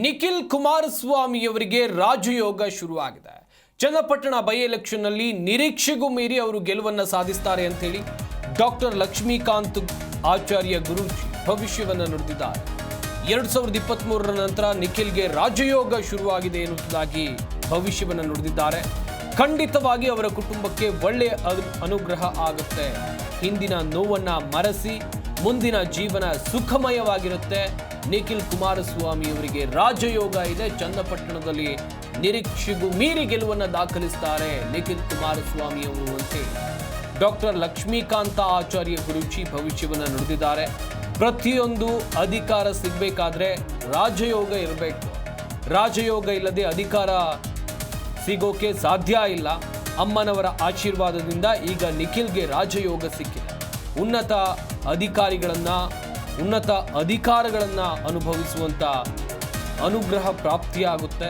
ನಿಖಿಲ್ ಕುಮಾರಸ್ವಾಮಿಯವರಿಗೆ ರಾಜಯೋಗ ಶುರುವಾಗಿದೆ. ಚನ್ನಪಟ್ಟಣ ಬೈ ಎಲೆಕ್ಷನ್ನಲ್ಲಿ ನಿರೀಕ್ಷೆಗೂ ಮೀರಿ ಅವರು ಗೆಲುವನ್ನು ಸಾಧಿಸ್ತಾರೆ ಅಂತ ಹೇಳಿ ಡಾಕ್ಟರ್ ಲಕ್ಷ್ಮೀಕಾಂತ್ ಆಚಾರ್ಯ ಗುರೂಜಿ ಭವಿಷ್ಯವನ್ನು ನುಡಿದಿದ್ದಾರೆ. 2023ರ ನಂತರ ನಿಖಿಲ್ಗೆ ರಾಜಯೋಗ ಶುರುವಾಗಿದೆ ಎನ್ನುವುದಾಗಿ ಭವಿಷ್ಯವನ್ನು ನುಡಿದಿದ್ದಾರೆ. ಖಂಡಿತವಾಗಿ ಅವರ ಕುಟುಂಬಕ್ಕೆ ಒಳ್ಳೆಯ ಅನುಗ್ರಹ ಆಗುತ್ತೆ. ಹಿಂದಿನ ನೋವನ್ನ ಮರೆಸಿ ಮುಂದಿನ ಜೀವನ ಸುಖಮಯವಾಗಿರುತ್ತೆ. ನಿಖಿಲ್ ಕುಮಾರಸ್ವಾಮಿ ಅವರಿಗೆ ರಾಜಯೋಗ ಇದೆ. ಚನ್ನಪಟ್ಟಣದಲ್ಲಿ ನಿರೀಕ್ಷೆಗೂ ಮೀರಿ ಗೆಲುವನ್ನು ದಾಖಲಿಸುತ್ತಾರೆ ನಿಖಿಲ್ ಕುಮಾರಸ್ವಾಮಿ ಅವರು ಅಂತ ಡಾಕ್ಟರ್ ಲಕ್ಷ್ಮೀಕಾಂತ ಆಚಾರ್ಯ ಗುರೂಜಿ ಭವಿಷ್ಯವನ್ನು ನುಡಿದಿದ್ದಾರೆ. ಪ್ರತಿಯೊಂದು ಅಧಿಕಾರ ಸಿಗಬೇಕಾದ್ರೆ ರಾಜಯೋಗ ಇರಬೇಕು. ರಾಜಯೋಗ ಇಲ್ಲದೆ ಅಧಿಕಾರ ಸಿಗೋಕೆ ಸಾಧ್ಯ ಇಲ್ಲ. ಅಮ್ಮನವರ ಆಶೀರ್ವಾದದಿಂದ ಈಗ ನಿಖಿಲ್ಗೆ ರಾಜಯೋಗ ಸಿಕ್ಕಿದೆ. ಉನ್ನತ ಅಧಿಕಾರಗಳನ್ನು ಅನುಭವಿಸುವಂಥ ಅನುಗ್ರಹ ಪ್ರಾಪ್ತಿಯಾಗುತ್ತೆ.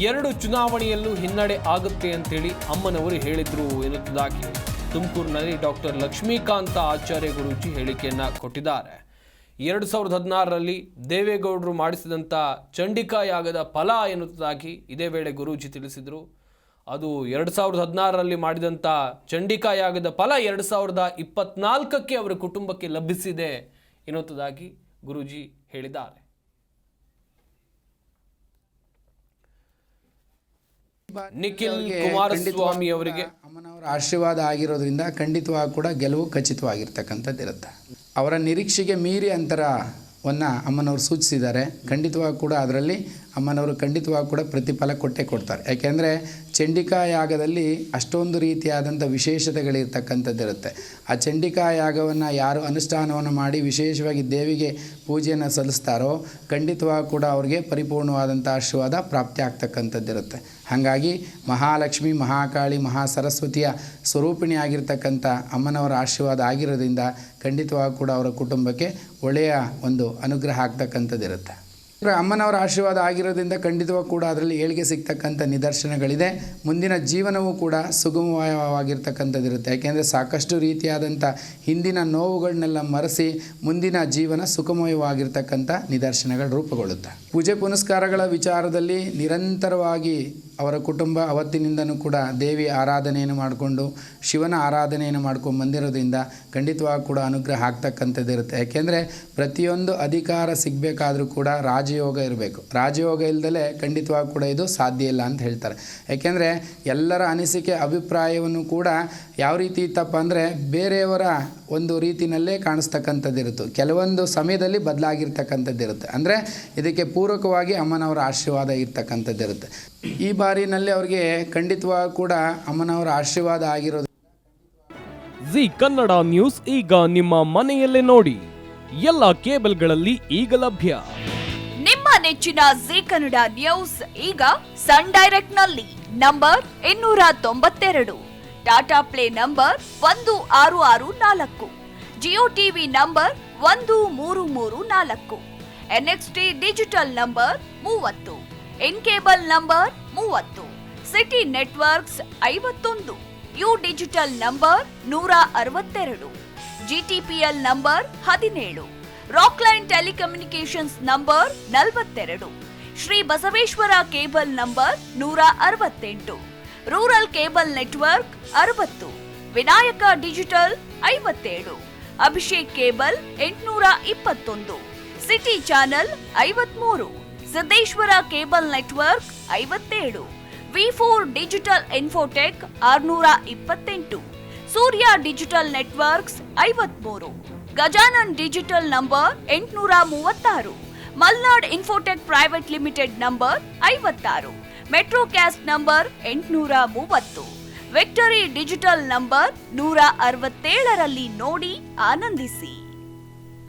2 ಚುನಾವಣೆಯಲ್ಲೂ ಹಿನ್ನಡೆ ಆಗುತ್ತೆ ಅಂತೇಳಿ ಅಮ್ಮನವರು ಹೇಳಿದ್ರು ಎನ್ನುವುದಾಗಿ ತುಮಕೂರಿನಲ್ಲಿ ಡಾಕ್ಟರ್ ಲಕ್ಷ್ಮೀಕಾಂತ ಆಚಾರ್ಯ ಗುರೂಜಿ ಹೇಳಿಕೆಯನ್ನು ಕೊಟ್ಟಿದ್ದಾರೆ. 2016ರಲ್ಲಿ ದೇವೇಗೌಡರು ಮಾಡಿಸಿದಂಥ ಚಂಡಿಕಾ ಯಾಗದ ಫಲ ಎನ್ನುವುದಾಗಿ ಇದೇ ವೇಳೆ ಗುರೂಜಿ ತಿಳಿಸಿದರು. ಅದು 2016ರಲ್ಲಿ ಮಾಡಿದಂಥ ಚಂಡಿಕಾ ಯಾಗದ ಫಲ 2024ಕ್ಕೆ ಅವರ ಕುಟುಂಬಕ್ಕೆ ಲಭಿಸಿದೆ ಎನ್ನುವುದಾಗಿ ಗುರೂಜಿ ಹೇಳಿದ್ದಾರೆ. ನಿಖಿಲ್ ಕುಮಾರಸ್ವಾಮಿ ಅವರಿಗೆ ಅಮ್ಮನವರ ಆಶೀರ್ವಾದ ಆಗಿರೋದ್ರಿಂದ ಖಂಡಿತವಾಗಿ ಕೂಡ ಗೆಲುವು ಖಚಿತವಾಗಿರ್ತಕ್ಕಂಥದ್ದಿರುತ್ತೆ. ಅವರ ನಿರೀಕ್ಷೆಗೆ ಮೀರಿ ಅಂತರವನ್ನು ಅಮ್ಮನವರು ಸೂಚಿಸಿದ್ದಾರೆ. ಖಂಡಿತವಾಗಿ ಕೂಡ ಅದರಲ್ಲಿ ಅಮ್ಮನವರು ಖಂಡಿತವಾಗಿ ಕೂಡ ಪ್ರತಿಫಲ ಕೊಟ್ಟೇ ಕೊಡ್ತಾರೆ. ಯಾಕೆಂದರೆ ಚಂಡಿಕಾ ಯಾಗದಲ್ಲಿ ಅಷ್ಟೊಂದು ರೀತಿಯಾದಂಥ ವಿಶೇಷತೆಗಳಿರ್ತಕ್ಕಂಥದ್ದಿರುತ್ತೆ. ಆ ಚಂಡಿಕಾ ಯಾಗವನ್ನು ಯಾರು ಅನುಷ್ಠಾನವನ್ನು ಮಾಡಿ ವಿಶೇಷವಾಗಿ ದೇವಿಗೆ ಪೂಜೆಯನ್ನು ಸಲ್ಲಿಸ್ತಾರೋ ಖಂಡಿತವಾಗಿ ಕೂಡ ಅವ್ರಿಗೆ ಪರಿಪೂರ್ಣವಾದಂಥ ಆಶೀರ್ವಾದ ಪ್ರಾಪ್ತಿ ಆಗ್ತಕ್ಕಂಥದ್ದಿರುತ್ತೆ. ಹಾಗಾಗಿ ಮಹಾಲಕ್ಷ್ಮಿ, ಮಹಾಕಾಳಿ, ಮಹಾಸರಸ್ವತಿಯ ಸ್ವರೂಪಿಣಿ ಆಗಿರ್ತಕ್ಕಂಥ ಅಮ್ಮನವರ ಆಶೀರ್ವಾದ ಆಗಿರೋದ್ರಿಂದ ಖಂಡಿತವಾಗಿ ಕೂಡ ಅವರ ಕುಟುಂಬಕ್ಕೆ ಒಳ್ಳೆಯ ಒಂದು ಅನುಗ್ರಹ ಆಗ್ತಕ್ಕಂಥದ್ದಿರುತ್ತೆ. ಅಮ್ಮನವರ ಆಶೀರ್ವಾದ ಆಗಿರೋದ್ರಿಂದ ಖಂಡಿತವಾಗಿ ಕೂಡ ಅದರಲ್ಲಿ ಏಳಿಗೆ ಸಿಗ್ತಕ್ಕಂಥ ನಿದರ್ಶನಗಳಿದೆ. ಮುಂದಿನ ಜೀವನವೂ ಕೂಡ ಸುಗಮವಾಗಿರ್ತಕ್ಕಂಥದ್ದಿರುತ್ತೆ. ಯಾಕೆಂದರೆ ಸಾಕಷ್ಟು ರೀತಿಯಾದಂಥ ಹಿಂದಿನ ನೋವುಗಳನ್ನೆಲ್ಲ ಮರೆಸಿ ಮುಂದಿನ ಜೀವನ ಸುಖಮಯವಾಗಿರ್ತಕ್ಕಂಥ ನಿದರ್ಶನಗಳು ರೂಪುಗೊಳ್ಳುತ್ತೆ. ಪೂಜೆ ಪುನಸ್ಕಾರಗಳ ವಿಚಾರದಲ್ಲಿ ನಿರಂತರವಾಗಿ ಅವರ ಕುಟುಂಬ ಅವತ್ತಿನಿಂದನೂ ಕೂಡ ದೇವಿ ಆರಾಧನೆಯನ್ನು ಮಾಡಿಕೊಂಡು ಶಿವನ ಆರಾಧನೆಯನ್ನು ಮಾಡ್ಕೊಂಡು ಬಂದಿರೋದ್ರಿಂದ ಖಂಡಿತವಾಗಿ ಕೂಡ ಅನುಗ್ರಹ ಆಗ್ತಕ್ಕಂಥದ್ದಿರುತ್ತೆ. ಯಾಕೆಂದರೆ ಪ್ರತಿಯೊಂದು ಅಧಿಕಾರ ಸಿಗಬೇಕಾದ್ರೂ ಕೂಡ ರಾಜಯೋಗ ಇರಬೇಕು. ರಾಜಯೋಗ ಇಲ್ಲದಲೇ ಖಂಡಿತವಾಗಿ ಕೂಡ ಇದು ಸಾಧ್ಯ ಇಲ್ಲ ಅಂತ ಹೇಳ್ತಾರೆ. ಯಾಕೆಂದರೆ ಎಲ್ಲರ ಅನಿಸಿಕೆ ಅಭಿಪ್ರಾಯವನ್ನು ಕೂಡ ಯಾವ ರೀತಿ ಇತ್ತಪ್ಪ ಅಂದರೆ ಬೇರೆಯವರ ಒಂದು ರೀತಿಯಲ್ಲೇ ಕಾಣಿಸ್ತಕ್ಕಂಥದ್ದಿರುತ್ತೆ. ಕೆಲವೊಂದು ಸಮಯದಲ್ಲಿ ಬದಲಾಗಿರ್ತಕ್ಕಂಥದ್ದಿರುತ್ತೆ. ಅಂದರೆ ಇದಕ್ಕೆ ಪೂರಕವಾಗಿ ಅಮ್ಮನವರ ಆಶೀರ್ವಾದ ಇರ್ತಕ್ಕಂಥದ್ದಿರುತ್ತೆ. ಈ ಬಾರಿನಲ್ಲಿ ಅವ್ರಿಗೆ ಖಂಡಿತವಾಗಿ ಕೂಡ ಅಮ್ಮನವರ ಆಶೀರ್ವಾದ ಆಗಿರೋದು. ಜಿ ಕನ್ನಡ ನ್ಯೂಸ್ ಈಗ ನಿಮ್ಮ ಮನೆಯಲ್ಲೇ ನೋಡಿ. ಎಲ್ಲ ಕೇಬಲ್ಗಳಲ್ಲಿ ಈಗ ಲಭ್ಯ. ನಿಮ್ಮ ನೆಚ್ಚಿನ ಜಿ ಕನ್ನಡ ನ್ಯೂಸ್ ಈಗ ಸನ್ ಡೈರೆಕ್ಟ್ ನಲ್ಲಿ number 292, Tata play number 1664, Jio TV number 1334, NXT digital number 30, in cable number 30, city networks 51, U digital number 162, GTPL number 17, Rockline telecommunications number 42, Shri Basaveshwara cable number 168, rural cable network 60, Vinayaka digital 57, Abhishek cable 821, city channel 53, Siddeshwara cable network 57, V4 digital Infotech 628, Surya digital networks 53, Gajanan digital number 836, Malnad infotech private limited number 56, Metrocast number 830, victory digital number 167ರಲ್ಲಿ ನೋಡಿ ಆನಂದಿಸಿ.